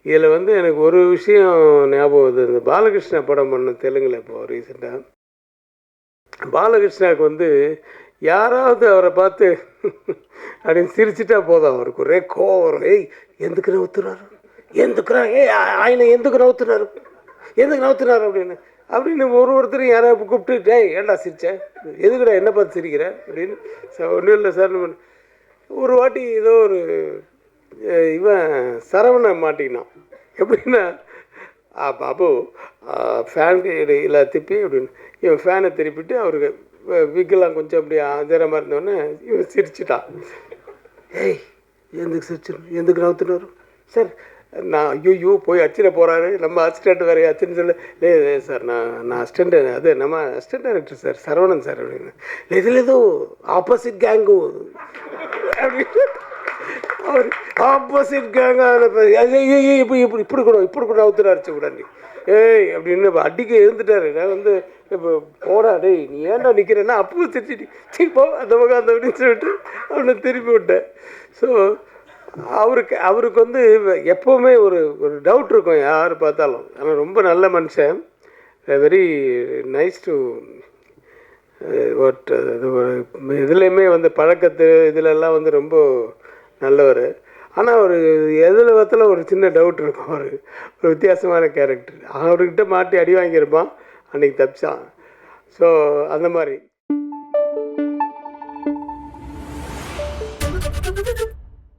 இதில் வந்து எனக்கு ஒரு விஷயம் ஞாபகம் வருது. இந்த பாலகிருஷ்ணா படம் பண்ண தெலுங்கில் இப்போ ரீசெண்டாக. பாலகிருஷ்ணாவுக்கு வந்து யாராவது அவரை பார்த்து அப்படின்னு சிரிச்சிட்டா போதும், அவருக்கு ஒரே கோவம் வரும். ஏய் எந்துக்கு நவுத்துறாரு, எந்துக்குறா, ఆయన ఎందుకు நவுத்துறாரு, எதுக்கு நவுத்துறாரு அப்படின்னு அப்படின்னு ஒருத்தரையும் யாராவது கூப்பிட்டு, டேய் ஏன்டா சிரிச்சேன், எதுக்குடா என்ன பார்த்து சிரிக்கிற அப்படின்னு. ஒன்றும் இல்லை சார். ஒரு வாட்டி ஏதோ ஒரு இவன் சரவணை மாட்டிக்கினான். எப்படின்னா, பாபு ஃபேனுக்கு இல்லை திப்பி அப்படின்னு, இவன் ஃபேனை திருப்பிட்டு அவருக்கு விக்கெல்லாம் கொஞ்சம் அப்படி ஆதரமாக இருந்தோடனே இவன் சிரிச்சிட்டான். ஏய் எதுக்கு சிரிச்சிடும், எதுக்கு நவுத்துனாரு சார், நான் ஐயோ போய் அச்சிட போகிறாரு, நம்ம அசிஸ்டண்ட் வேறு அச்சுன்னு சொல்ல. இல்லை சார், நான் அசிஸ்டண்ட்டு, அது நம்ம assistant director sir, Saravanan sir அப்படின்னு. இதில் ஏதோ ஆப்போசிட் கேங்கு அப்படின்னு அவர் ஆப்போசிட் கேங்க இப்படி இப்படி இப்படி கூட அவுத்துறாருச்சு கூட நீ ஏய் அப்படின்னு அடிக்க இருந்துட்டாரு. நான் வந்து இப்போ போடா டேய் நீ ஏன்டா நிற்கிறேன்னா அப்போ திருச்சி போ அந்த பக்கம் அந்த அப்படின்னு சொல்லிட்டு அவனை திருப்பி விட்டேன். ஸோ அவருக்கு வந்து எப்போவுமே ஒரு டவுட் இருக்கும் யார் பார்த்தாலும். ஆனால் ரொம்ப நல்ல மனுஷன், வெரி நைஸ் டு ஒட். இதுலேயுமே வந்து பழக்கத்து இதிலெல்லாம் வந்து ரொம்ப நல்லவர். ஆனால் ஒரு எதில் விதத்தில் ஒரு சின்ன டவுட் இருக்கும். ஒரு வித்தியாசமான கேரக்டர். அவர்கிட்ட மாட்டி அடி வாங்கியிருப்பான், அன்றைக்கி தப்பிச்சான். ஸோ அந்த மாதிரி